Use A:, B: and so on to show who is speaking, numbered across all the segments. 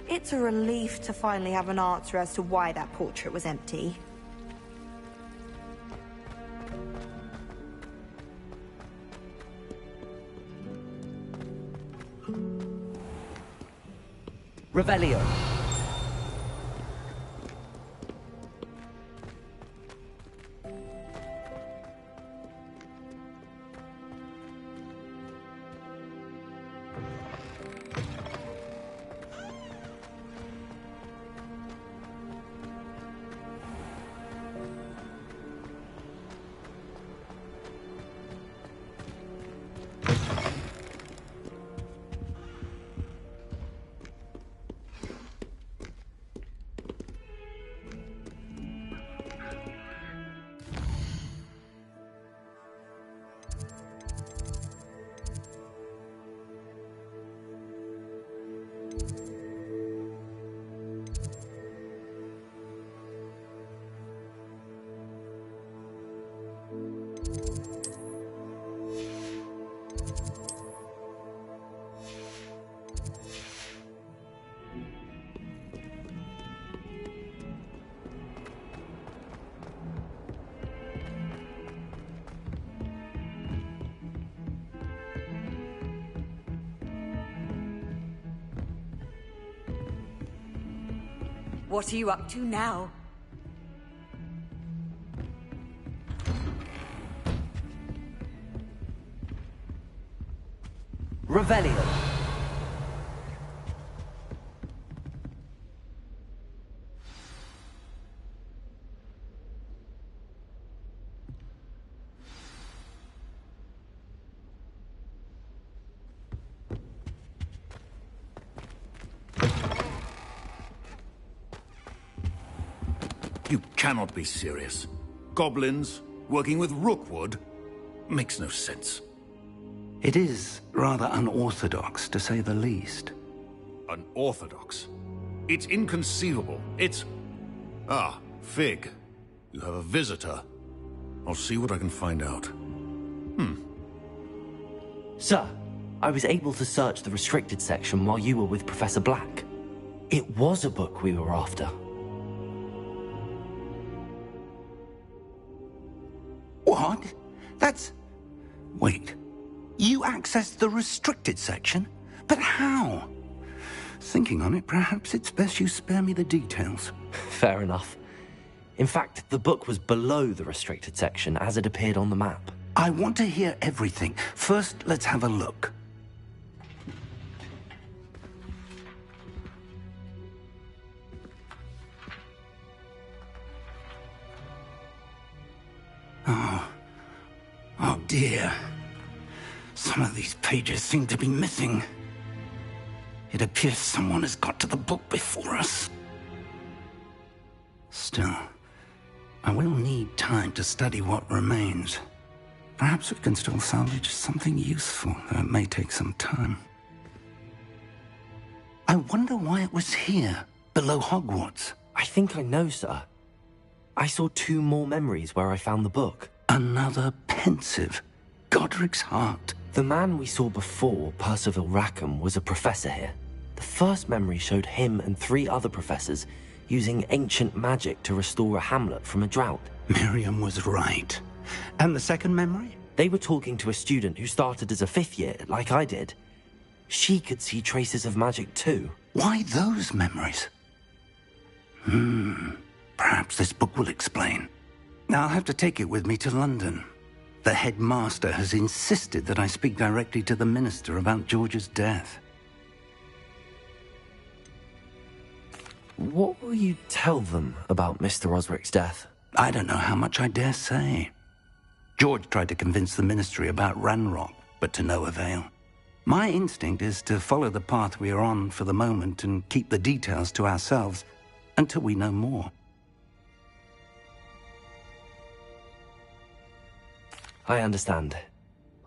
A: It's a relief to finally have an answer as to why that portrait was empty.
B: Revelio.
C: What are you up to now?
B: Revelio.
D: You cannot be serious. Goblins, working with Rookwood? Makes no sense.
E: It is rather unorthodox, to say the least.
D: Unorthodox? It's inconceivable. It's... Ah, Fig. You have a visitor. I'll see what I can find out.
B: Sir, I was able to search the restricted section while you were with Professor Black. It was a book we were after.
E: What? That's... Wait. You accessed the restricted section? But how? Thinking on it, perhaps it's best you spare me the details.
B: Fair enough. In fact, the book was below the restricted section as it appeared on the map.
E: I want to hear everything. First, let's have a look. Oh dear. Some of these pages seem to be missing. It appears someone has got to the book before us. Still, I will need time to study what remains. Perhaps we can still salvage something useful, though it may take some time. I wonder why it was here, below Hogwarts.
B: I think I know, sir. I saw 2 more memories where I found the book.
E: Another pensive. Godric's heart.
B: The man we saw before, Percival Rackham, was a professor here. The first memory showed him and 3 other professors using ancient magic to restore a hamlet from a drought.
E: Miriam was right. And the second memory?
B: They were talking to a student who started as a 5th year, like I did. She could see traces of magic too.
E: Why those memories? Perhaps this book will explain. I'll have to take it with me to London. The headmaster has insisted that I speak directly to the minister about George's death.
B: What will you tell them about Mr. Osric's death?
E: I don't know how much I dare say. George tried to convince the ministry about Ranrock, but to no avail. My instinct is to follow the path we are on for the moment and keep the details to ourselves until we know more.
B: I understand.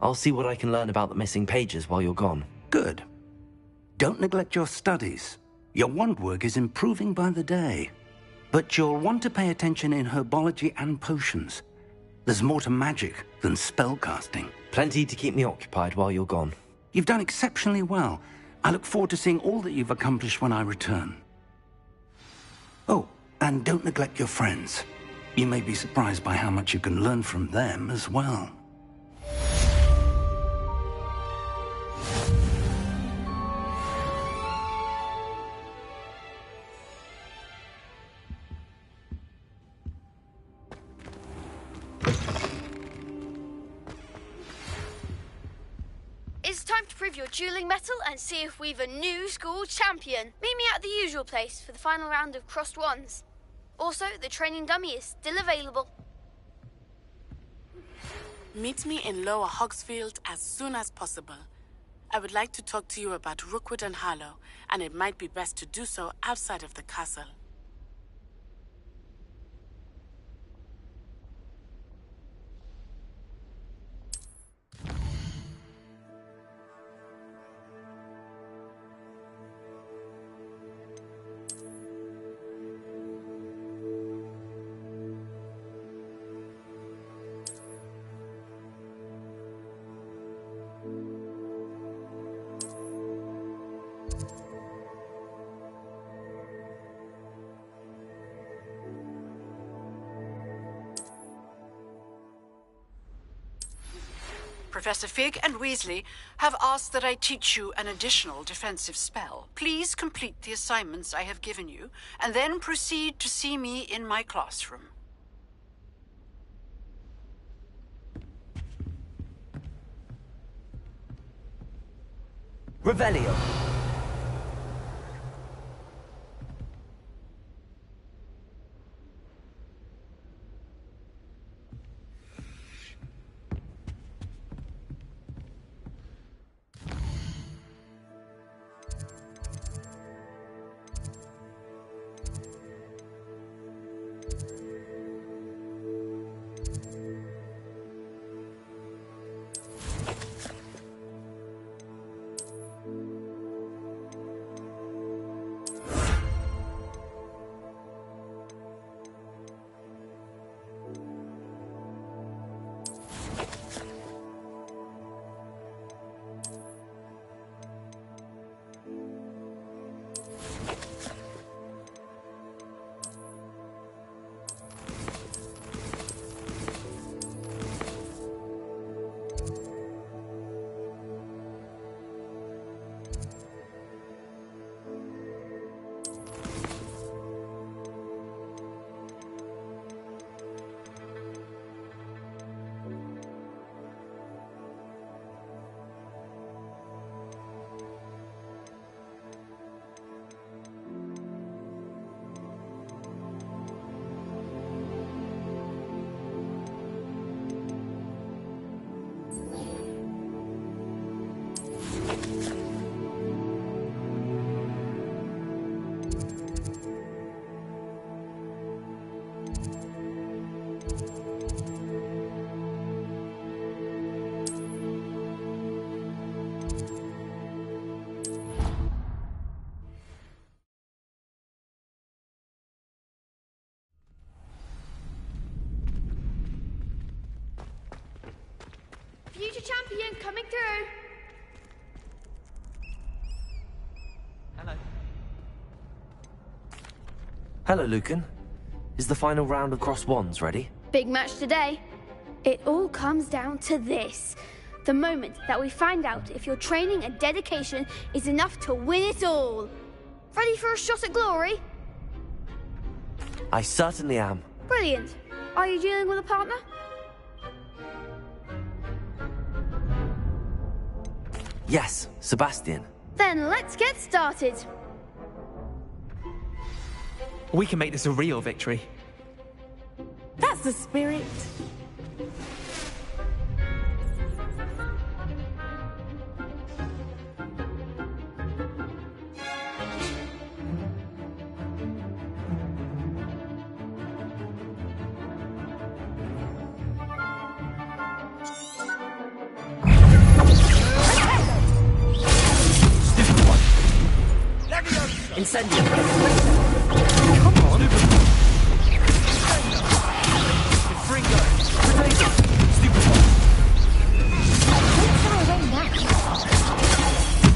B: I'll see what I can learn about the missing pages while you're gone.
E: Good. Don't neglect your studies. Your wand work is improving by the day. But you'll want to pay attention in herbology and potions. There's more to magic than spellcasting.
B: Plenty to keep me occupied while you're gone.
E: You've done exceptionally well. I look forward to seeing all that you've accomplished when I return. Oh, and don't neglect your friends. You may be surprised by how much you can learn from them as well.
F: It's time to prove your dueling mettle and see if we've a new school champion. Meet me at the usual place for the final round of crossed wands. Also, the training dummy is still available.
G: Meet me in Lower Hogsfield as soon as possible. I would like to talk to you about Rookwood and Harlow, and it might be best to do so outside of the castle.
H: Professor Fig and Weasley have asked that I teach you an additional defensive spell. Please complete the assignments I have given you, and then proceed to see me in my classroom.
B: Revelio.
F: Future champion coming through.
B: Hello. Hello, Lucan. Is the final round of cross wands ready?
F: Big match today. It all comes down to this. The moment that we find out if your training and dedication is enough to win it all. Ready for a shot at glory?
B: I certainly am.
F: Brilliant. Are you dealing with a partner?
B: Yes, Sebastian.
F: Then let's get started.
I: We can make this a real victory.
G: That's the spirit.
B: Incendio.
I: Come on! Fringo! Potato! Stupid one!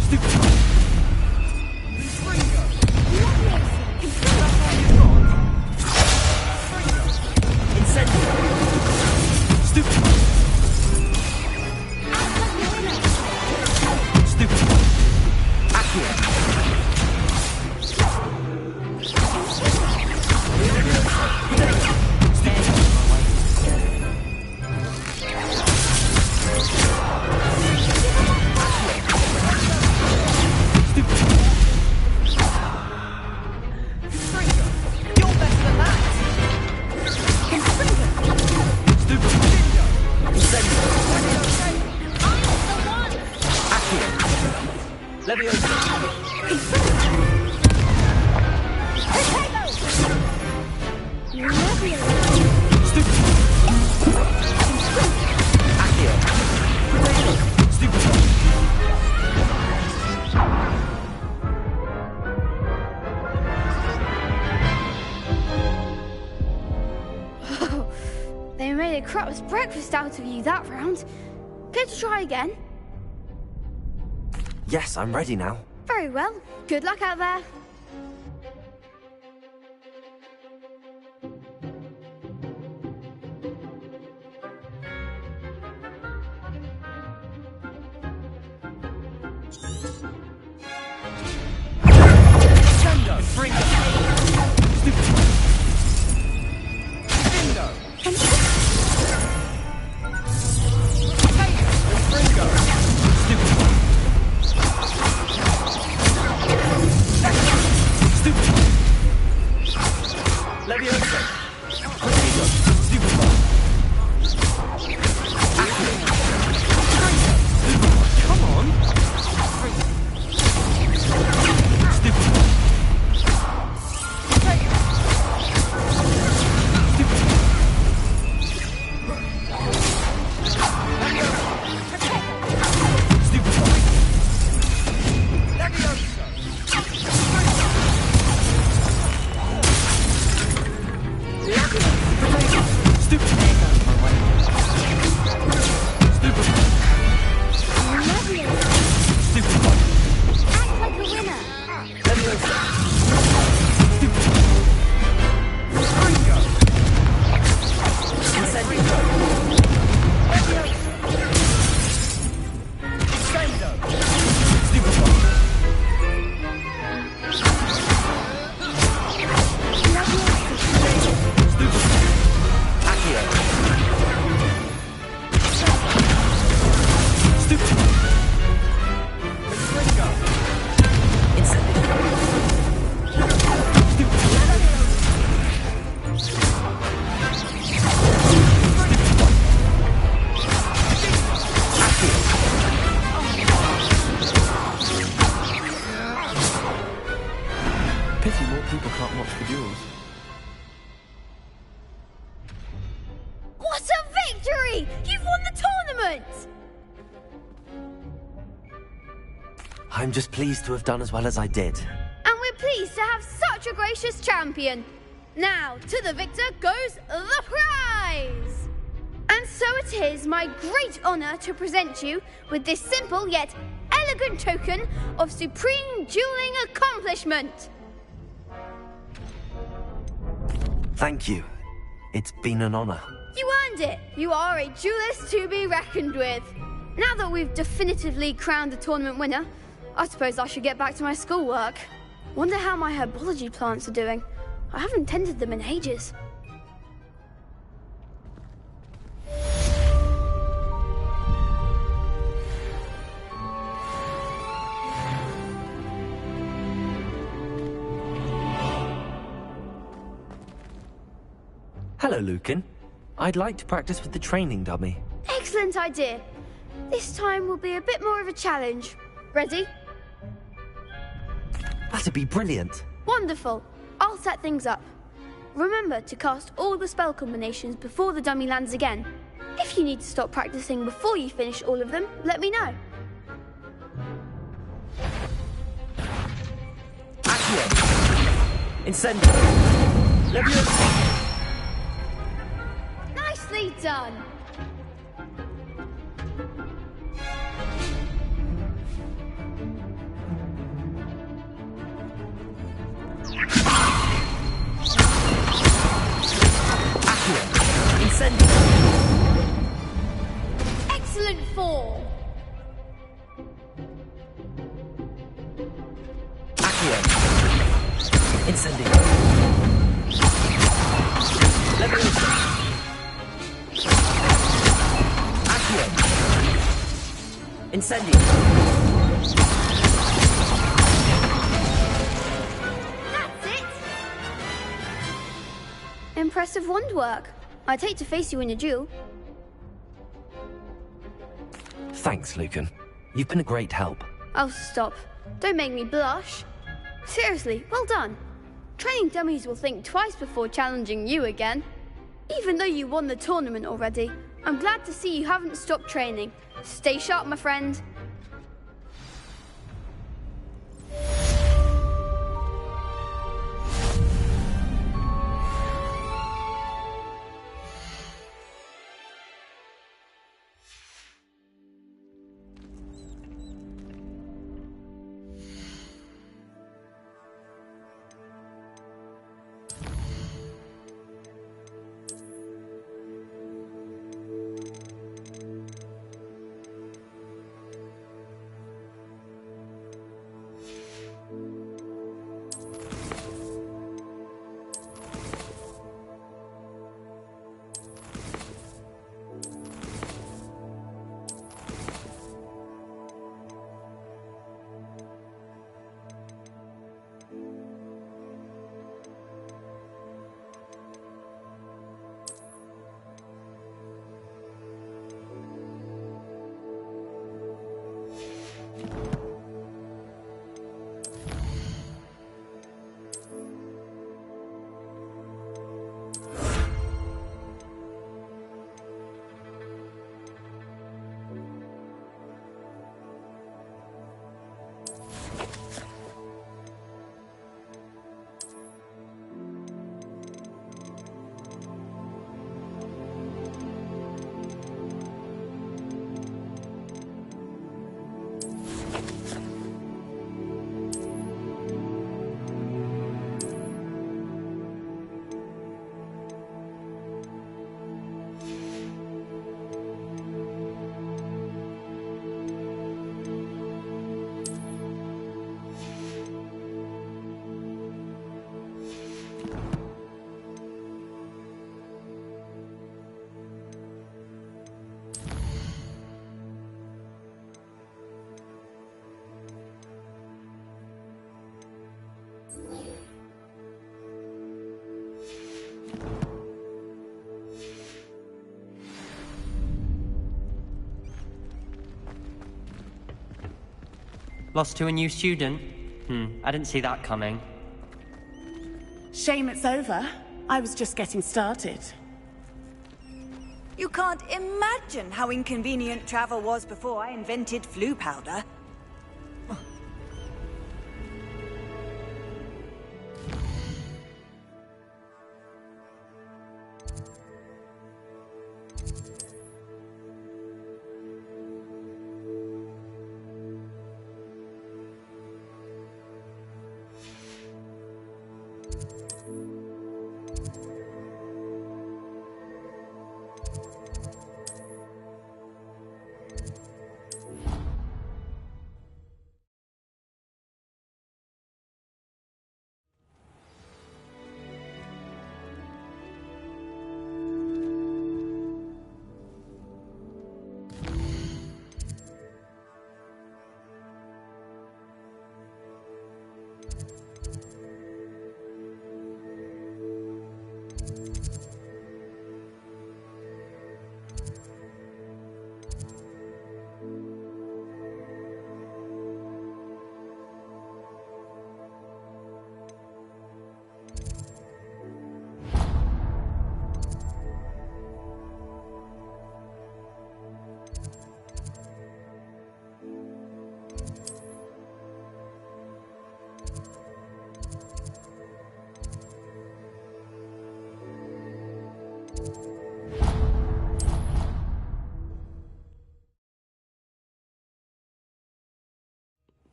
I: Stupid one!
F: They made a crap's breakfast out of you that round. Care to try again?
B: Yes, I'm ready now.
F: Very well. Good luck out there.
I: Pity more people can't watch the duels.
F: What a victory! You've won the tournament!
B: I'm just pleased to have done as well as I did.
F: And we're pleased to have such a gracious champion. Now, to the victor goes the prize! And so it is my great honor to present you with this simple yet elegant token of supreme dueling accomplishment.
B: Thank you. It's been an honor.
F: You earned it. You are a duelist to be reckoned with. Now that we've definitively crowned the tournament winner, I suppose I should get back to my schoolwork. Wonder how my herbology plants are doing. I haven't tended them in ages.
B: Hello, Lucan. I'd like to practice with the training dummy.
F: Excellent idea. This time will be a bit more of a challenge. Ready?
B: That'd be brilliant.
F: Wonderful. I'll set things up. Remember to cast all the spell combinations before the dummy lands again. If you need to stop practicing before you finish all of them, let me know.
B: Accio! Incendio! Leviosa!
F: Nicely done!
B: Incendio!
F: Excellent form!
B: Accio! Incendio! Leviosa! Accio! Incendio!
F: That's it! Impressive wand work. I'd hate to face you in a duel.
B: Thanks, Lucan. You've been a great help.
F: Oh, stop. Don't make me blush. Seriously, well done. Training dummies will think twice before challenging you again. Even though you won the tournament already, I'm glad to see you haven't stopped training. Stay sharp, my friend.
J: Lost to a new student? I didn't see that coming.
C: Shame it's over. I was just getting started.
A: You can't imagine how inconvenient travel was before I invented flu powder.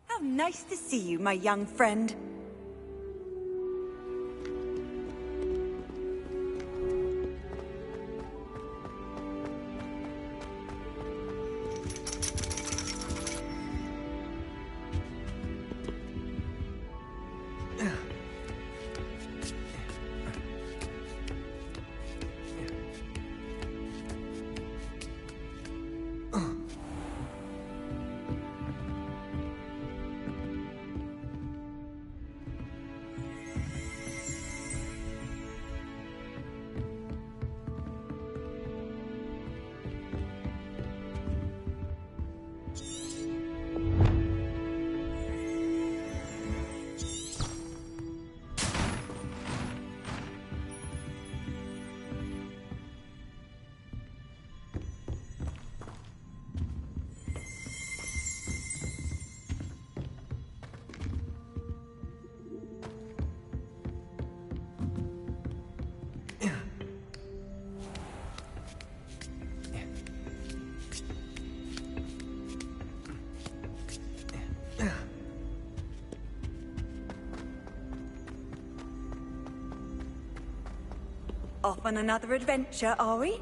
A: How nice to see you, my young friend. Off on another adventure, are we?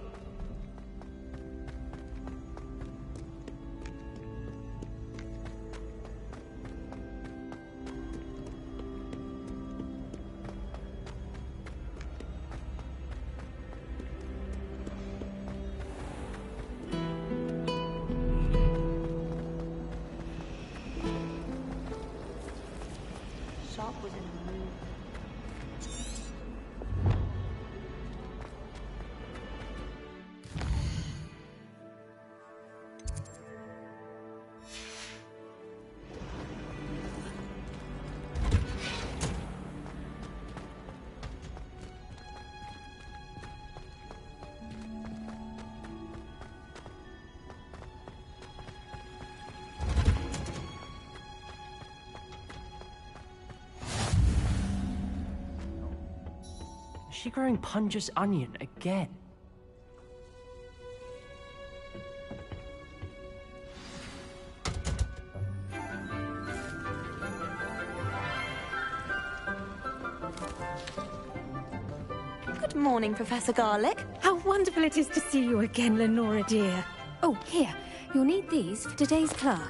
J: Is she growing Punja's onion again?
K: Good morning, Professor Garlick. How wonderful it is to see you again, Lenora dear. Oh, here. You'll need these for today's class.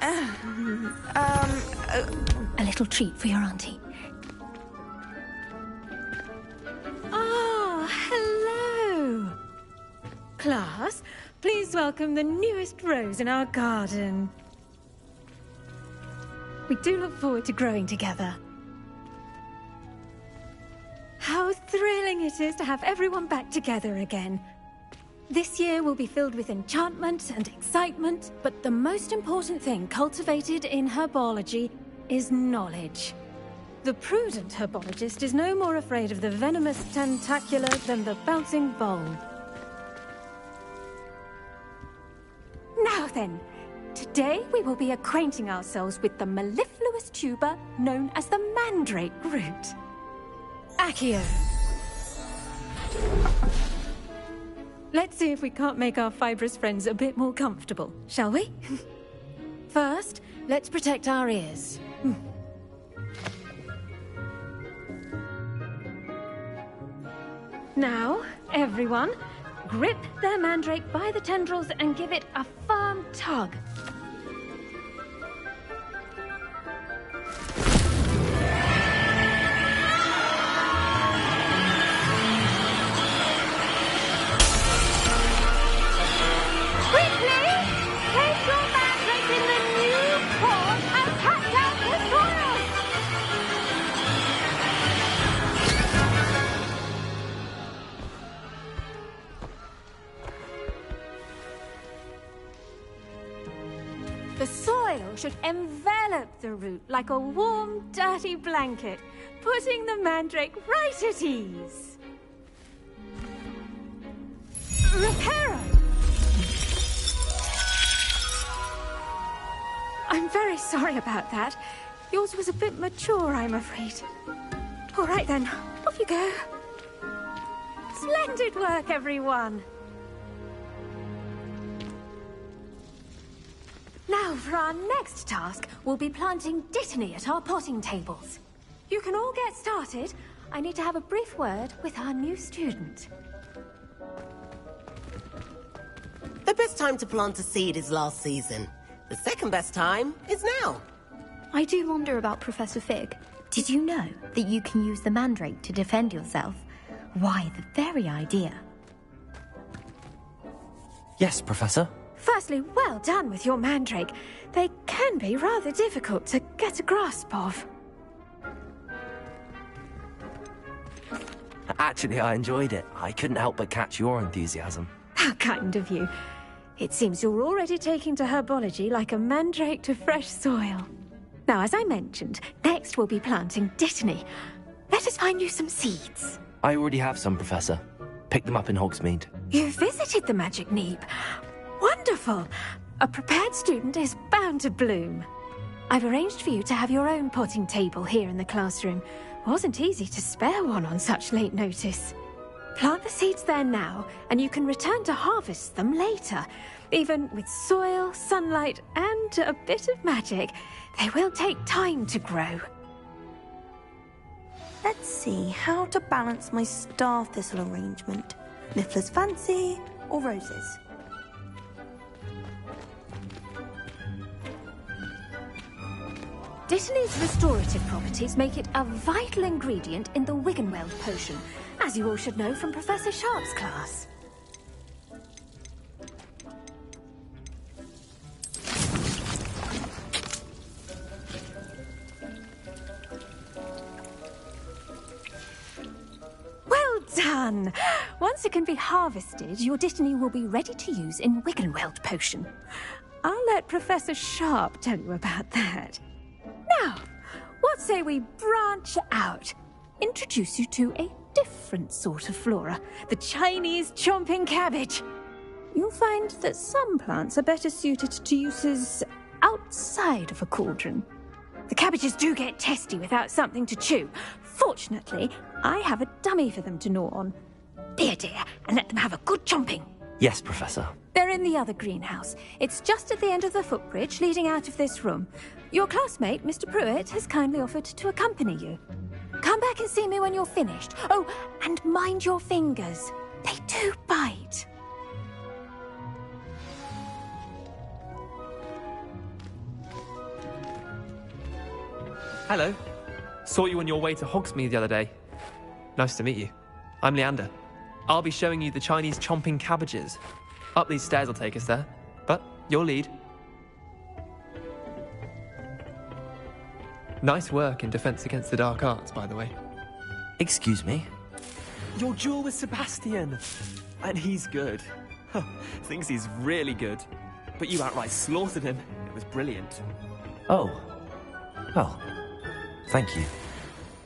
K: A little treat for your auntie.
C: Hello! Class, please welcome the newest rose in our garden. We do look forward to growing together. How thrilling it is to have everyone back together again. This year will be filled with enchantment and excitement, but the most important thing cultivated in herbology is knowledge. The prudent herbologist is no more afraid of the venomous tentacular than the bouncing bulb. Now then, today we will be acquainting ourselves with the mellifluous tuber known as the mandrake root. Accio. Let's see if we can't make our fibrous friends a bit more comfortable, shall we? First, let's protect our ears. Now, everyone, grip their mandrake by the tendrils and give it a firm tug. Quickly! Place your mandrake in the new pot and cut down the soil! The soil should envelop the root like a warm, dirty blanket, putting the mandrake right at ease. Reparo! I'm very sorry about that. Yours was a bit mature, I'm afraid. All right then, off you go. Splendid work, everyone. Now, for our next task, we'll be planting dittany at our potting tables. You can all get started. I need to have a brief word with our new student.
L: The best time to plant a seed is last season. The second best time is now.
K: I do wonder about Professor Fig. Did you know that you can use the mandrake to defend yourself? Why, the very idea.
B: Yes, Professor.
C: Firstly, well done with your mandrake. They can be rather difficult to get a grasp of.
B: Actually, I enjoyed it. I couldn't help but catch your enthusiasm.
C: How kind of you. It seems you're already taking to herbology like a mandrake to fresh soil. Now, as I mentioned, next we'll be planting dittany. Let us find you some seeds.
B: I already have some, Professor. Picked them up in Hogsmeade.
C: You visited the Magic Neep. Wonderful! A prepared student is bound to bloom. I've arranged for you to have your own potting table here in the classroom. Wasn't easy to spare one on such late notice. Plant the seeds there now, and you can return to harvest them later. Even with soil, sunlight, and a bit of magic, they will take time to grow.
M: Let's see how to balance my star thistle arrangement. Niffler's fancy or roses?
C: Dittany's restorative properties make it a vital ingredient in the Wiggenweld potion, as you all should know from Professor Sharp's class. Well done! Once it can be harvested, your Dittany will be ready to use in Wiggenweld potion. I'll let Professor Sharp tell you about that. Now, what say we branch out? Introduce you to a different sort of flora, the Chinese chomping cabbage. You'll find that some plants are better suited to uses outside of a cauldron. The cabbages do get testy without something to chew. Fortunately, I have a dummy for them to gnaw on. Dear, and let them have a good chomping.
B: Yes, Professor.
C: They're in the other greenhouse. It's just at the end of the footbridge leading out of this room. Your classmate, Mr. Pruitt, has kindly offered to accompany you. Come back and see me when you're finished. Oh, and mind your fingers. They do bite.
I: Hello. Saw you on your way to Hogsmeade the other day. Nice to meet you. I'm Leander. I'll be showing you the Chinese chomping cabbages. Up these stairs will take us there. But your lead. Nice work in Defense Against the Dark Arts, by the way.
B: Excuse me?
I: Your duel with Sebastian. And he's good. Thinks he's really good. But you outright slaughtered him. It was brilliant.
B: Oh. Well, thank you.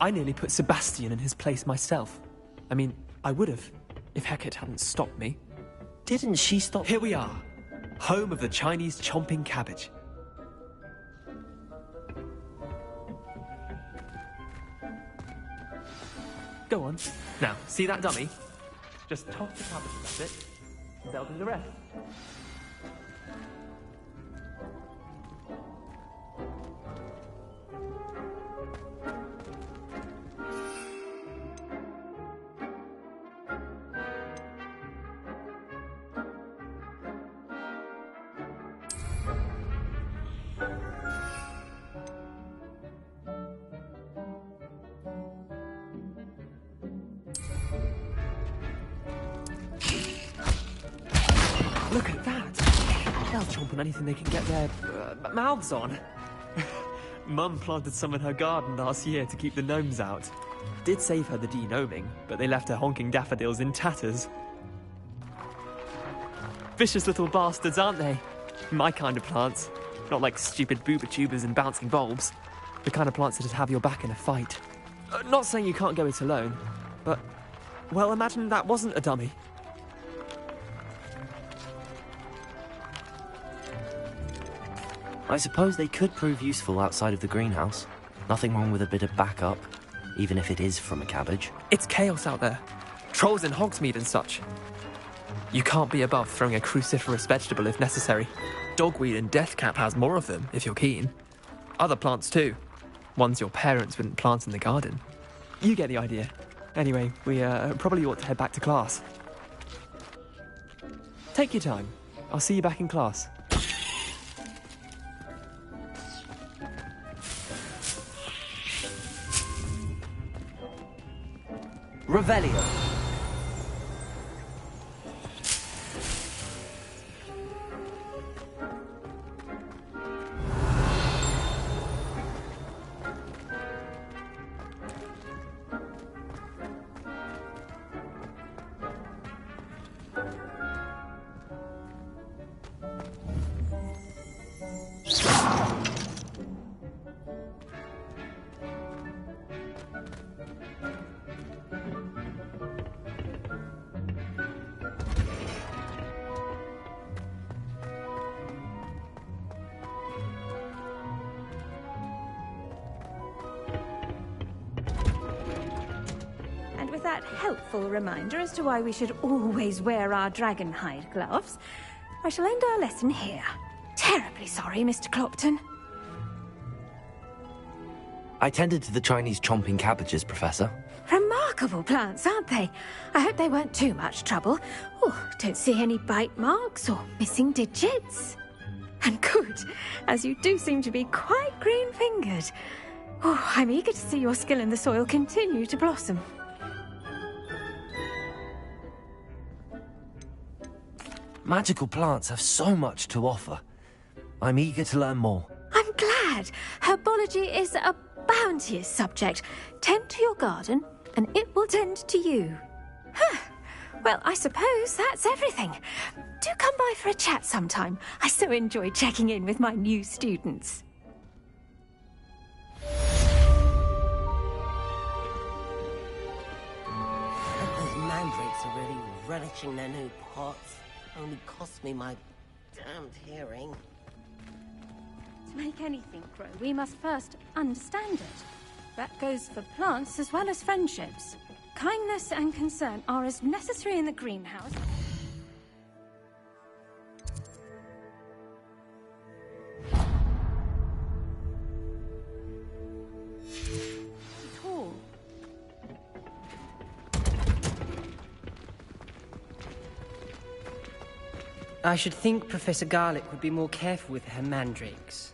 I: I nearly put Sebastian in his place myself. I mean, I would have, if Hecate hadn't stopped me.
B: Didn't she stop?
I: Here we are. Home of the Chinese chomping cabbage. Go on. Now, see that dummy? Just toss the cabbages at it, and they'll do the rest. Look at that! They'll chomp on anything they can get their mouths on. Mum planted some in her garden last year to keep the gnomes out. Did save her the de-gnoming, but they left her honking daffodils in tatters. Vicious little bastards, aren't they? My kind of plants. Not like stupid booba tubers and bouncing bulbs. The kind of plants that just have your back in a fight. Not saying you can't go it alone, but... well, imagine that wasn't a dummy.
B: I suppose they could prove useful outside of the greenhouse. Nothing wrong with a bit of backup, even if it is from a cabbage.
I: It's chaos out there. Trolls in Hogsmeade and such. You can't be above throwing a cruciferous vegetable if necessary. Dogweed and deathcap has more of them, if you're keen. Other plants too. Ones your parents wouldn't plant in the garden. You get the idea. Anyway, we probably ought to head back to class. Take your time. I'll see you back in class.
B: Revelio.
C: That helpful reminder as to why we should always wear our dragon hide gloves, I shall end our lesson here. Terribly sorry, Mr. Clopton.
B: I tended to the Chinese chomping cabbages, Professor.
C: Remarkable plants, aren't they? I hope they weren't too much trouble. Oh, don't see any bite marks or missing digits. And good, as you do seem to be quite green-fingered. Oh, I'm eager to see your skill in the soil continue to blossom.
B: Magical plants have so much to offer. I'm eager to learn more.
C: I'm glad. Herbology is a bounteous subject. Tend to your garden, and it will tend to you. Huh. Well, I suppose that's everything. Do come by for a chat sometime. I so enjoy checking in with my new students.
L: Those mandrakes are really relishing their new pots. Only cost me my damned hearing.
C: To make anything grow, we must first understand it. That goes for plants as well as friendships. Kindness and concern are as necessary in the greenhouse. Tall.
J: I should think Professor Garlick would be more careful with her mandrakes.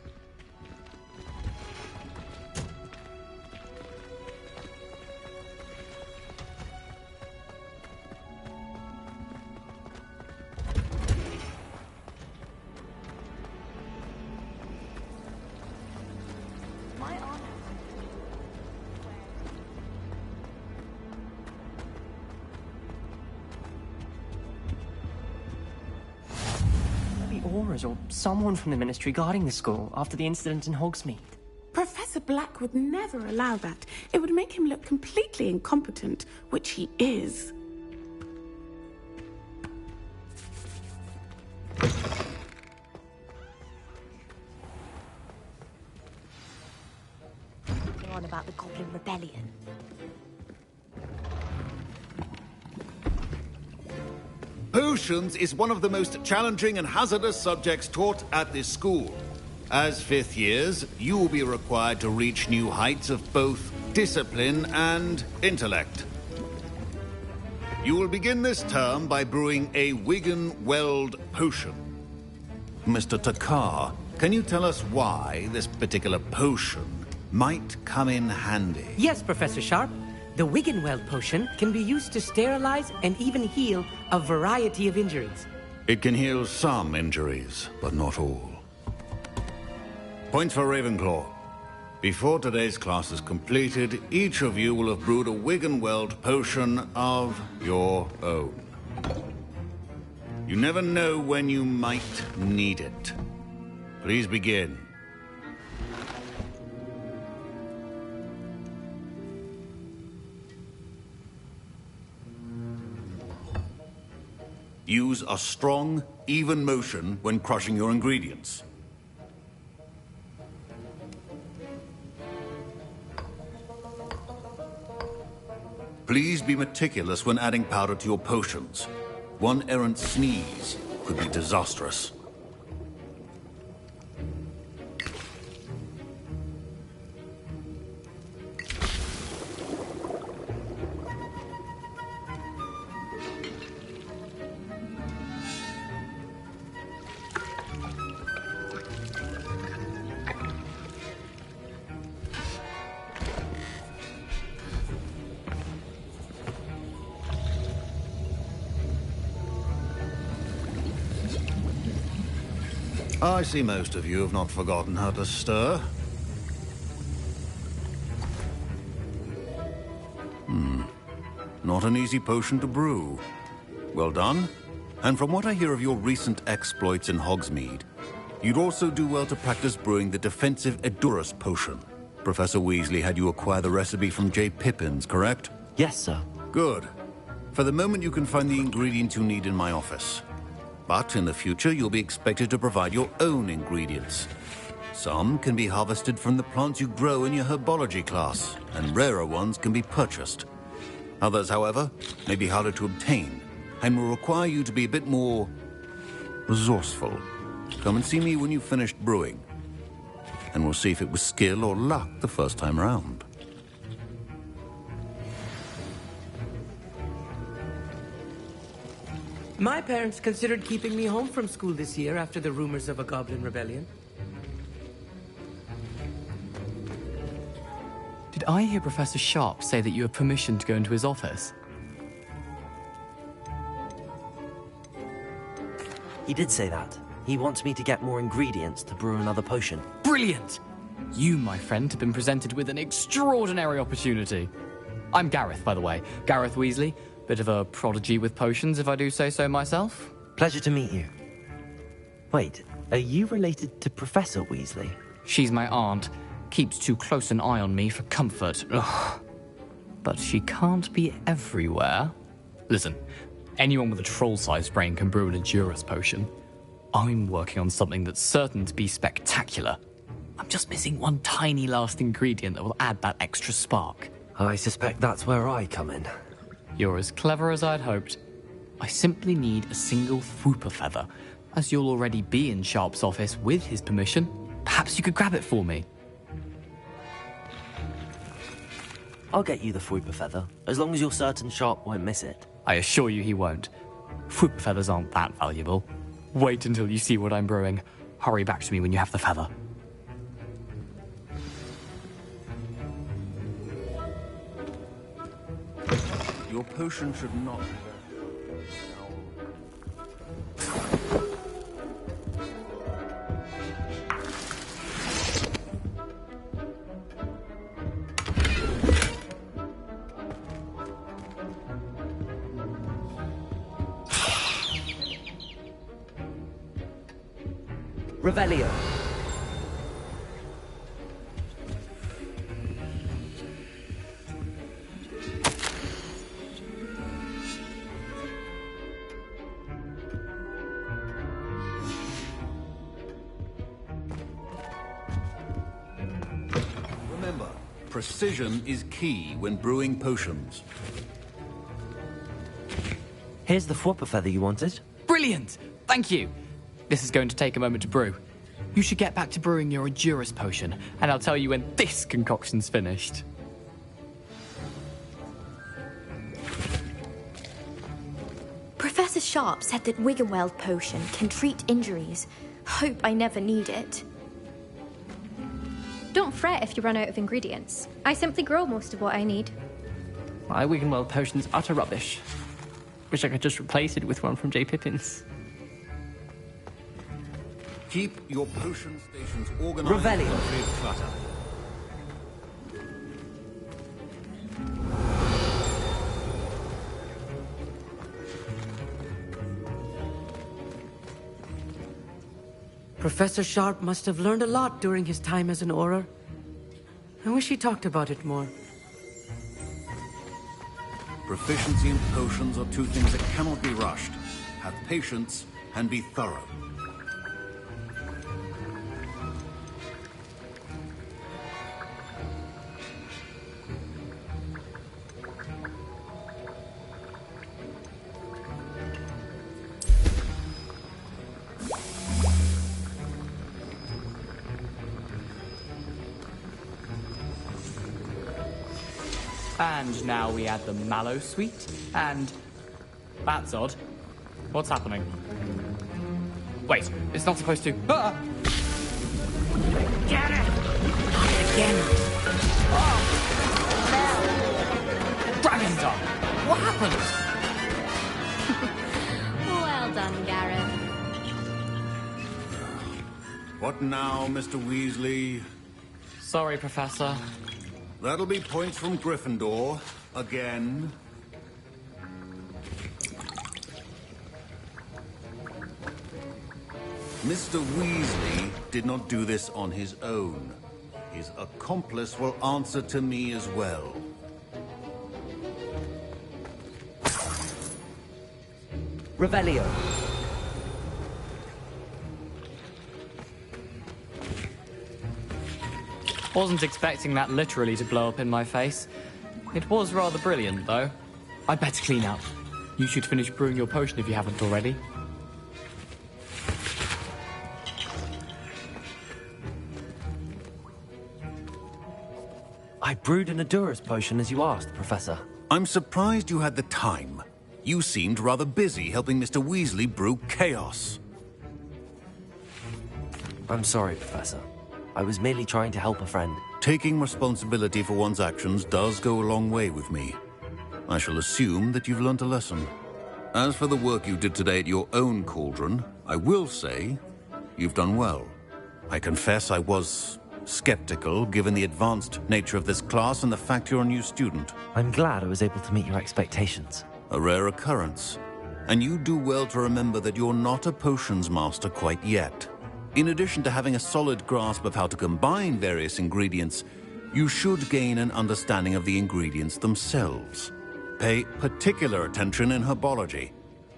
J: Or someone from the Ministry guarding the school after the incident in Hogsmeade.
N: Professor Black would never allow that. It would make him look completely incompetent, which he is.
K: You're on about the Goblin Rebellion.
D: Potions is one of the most challenging and hazardous subjects taught at this school. As fifth years, you will be required to reach new heights of both discipline and intellect. You will begin this term by brewing a Wigan-Weld potion. Mr. Takar, can you tell us why this particular potion might come in handy?
O: Yes, Professor Sharp. The Wigan-Weld potion can be used to sterilize and even heal a variety of injuries.
D: It can heal some injuries, but not all. Points for Ravenclaw. Before today's class is completed, each of you will have brewed a Wigan-Weld potion of your own. You never know when you might need it. Please begin. Use a strong, even motion when crushing your ingredients. Please be meticulous when adding powder to your potions. One errant sneeze could be disastrous. I see most of you have not forgotten how to stir. Not an easy potion to brew. Well done. And from what I hear of your recent exploits in Hogsmeade, you'd also do well to practice brewing the defensive Edurus potion. Professor Weasley had you acquire the recipe from J. Pippin's, correct?
B: Yes, sir.
D: Good. For the moment, you can find the ingredients you need in my office. But in the future, you'll be expected to provide your own ingredients. Some can be harvested from the plants you grow in your herbology class, and rarer ones can be purchased. Others, however, may be harder to obtain, and will require you to be a bit more resourceful. Come and see me when you've finished brewing. and we'll see if it was skill or luck the first time round.
O: My parents considered keeping me home from school this year after the rumors of a goblin rebellion.
P: Did I hear Professor Sharp say that you have permission to go into his office?
B: He did say that. He wants me to get more ingredients to brew another potion.
P: Brilliant! You, my friend, have been presented with an extraordinary opportunity. I'm Gareth, by the way. Gareth Weasley. Bit of a prodigy with potions, if I do say so myself.
B: Pleasure to meet you. Wait, are you related to Professor Weasley?
P: She's my aunt. Keeps too close an eye on me for comfort. Ugh. But she can't be everywhere. Listen, anyone with a troll-sized brain can brew an Endurus potion. I'm working on something that's certain to be spectacular. I'm just missing one tiny last ingredient that will add that extra spark.
B: I suspect that's where I come in.
P: You're as clever as I'd hoped. I simply need a single Fwooper feather. As you'll already be in Sharp's office with his permission, perhaps you could grab it for me.
B: I'll get you the Fwooper feather, as long as you're certain Sharp won't miss it.
P: I assure you he won't. Fwooper feathers aren't that valuable. Wait until you see what I'm brewing. Hurry back to me when you have the feather.
D: Your potion should not...
B: Revelio.
D: Remember, precision is key when brewing potions.
B: Here's the Fwooper feather you wanted.
P: Brilliant! Thank you! This is going to take a moment to brew. You should get back to brewing your Endurus potion, and I'll tell you when this concoction's finished.
K: Professor Sharp said that Wiggenweld potion can treat injuries. Hope I never need it.
Q: Don't fret if you run out of ingredients. I simply grow most of what I need.
J: My Wiggenweld potion's utter rubbish. Wish I could just replace it with one from J. Pippin's.
D: Keep your potion stations organized.
B: Revelio.
D: And free of clutter.
O: Professor Sharp must have learned a lot during his time as an Auror. I wish he talked about it more.
D: Proficiency and potions are two things that cannot be rushed. Have patience and be thorough.
P: And now we add the mallow sweet, and... That's odd. What's happening? Wait, it's not supposed to... Ah!
O: Get it! Again!
P: Oh! Dragon Dung! What happened?
Q: Well done, Gareth.
D: What now, Mr. Weasley?
P: Sorry, Professor.
D: That'll be points from Gryffindor. Again. Mr. Weasley did not do this on his own. His accomplice will answer to me as well.
B: Revelio.
P: Wasn't expecting that literally to blow up in my face. It was rather brilliant, though. I'd better clean up. You should finish brewing your potion if you haven't already.
B: I brewed an Adurus potion as you asked, Professor.
D: I'm surprised you had the time. You seemed rather busy helping Mr. Weasley brew chaos.
B: I'm sorry, Professor. I was merely trying to help a friend.
D: Taking responsibility for one's actions does go a long way with me. I shall assume that you've learnt a lesson. As for the work you did today at your own cauldron, I will say you've done well. I confess I was skeptical, given the advanced nature of this class and the fact you're a new student.
B: I'm glad I was able to meet your expectations.
D: A rare occurrence. And you do well to remember that you're not a potions master quite yet. In addition to having a solid grasp of how to combine various ingredients, you should gain an understanding of the ingredients themselves. Pay particular attention in herbology.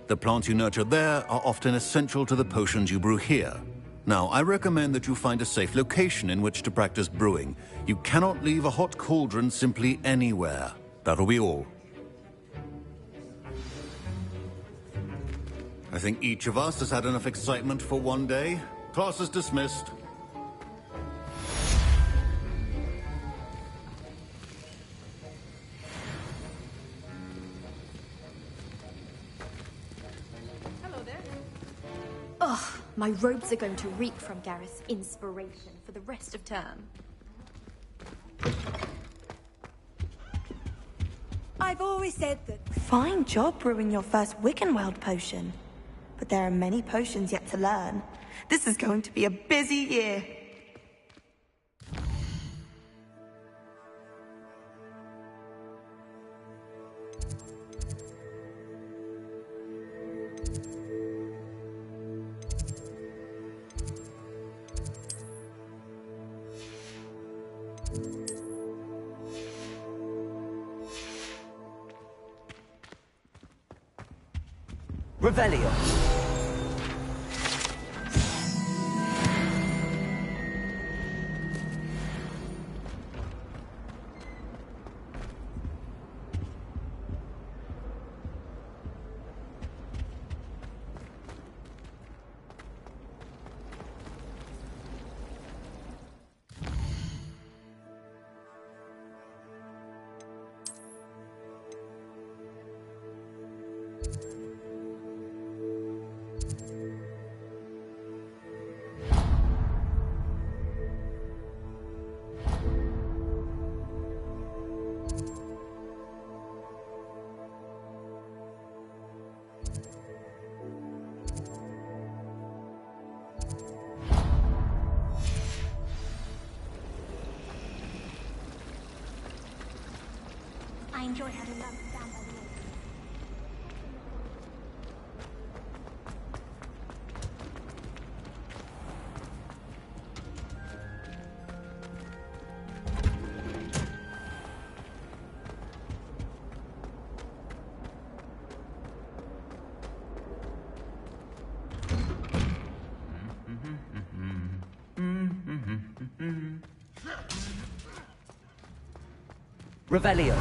D: The plants you nurture there are often essential to the potions you brew here. Now, I recommend that you find a safe location in which to practice brewing. You cannot leave a hot cauldron simply anywhere. That'll be all. I think each of us has had enough excitement for one day. Class is dismissed.
K: Ugh, my robes are going to reek from Gareth's inspiration for the rest of term.
A: I've always said that...
M: Fine job brewing your first Wiccanweld potion. But there are many potions yet to learn. This is going to be a busy year.
B: Revelio.
R: I enjoy having lunch down by the lake.
B: Revelio.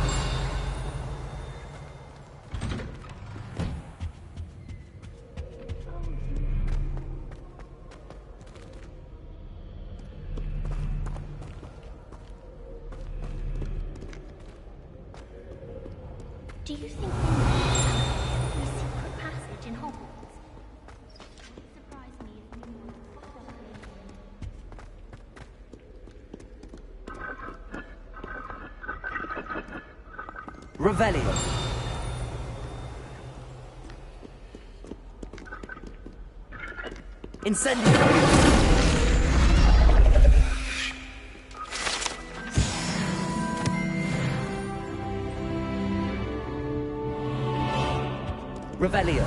R: Do you think there might be a secret passage in Hogwarts? It would surprise me if we knew
B: Revelio. Incendio. Revelio.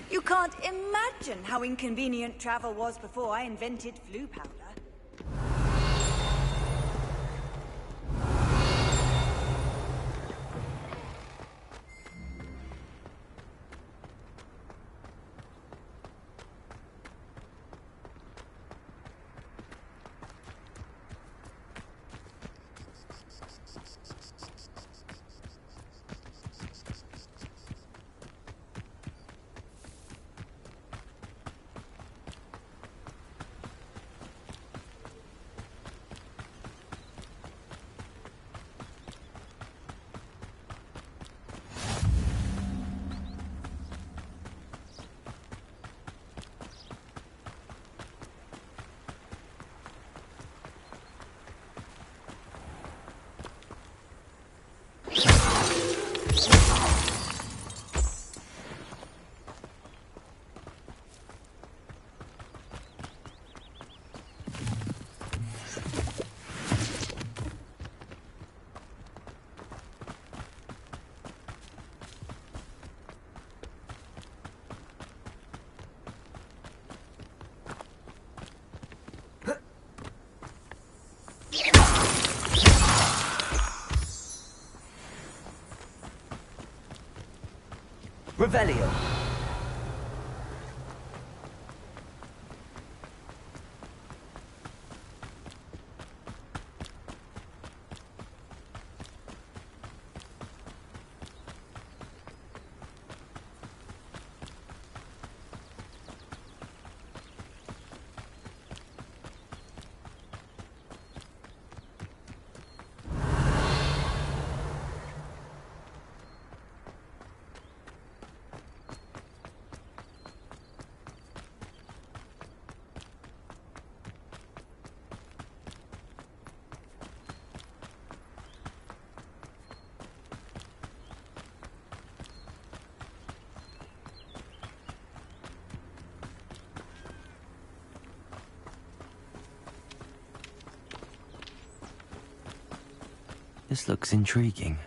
A: You can't imagine how inconvenient travel was before I invented flu powder.
B: Revelio. This looks intriguing.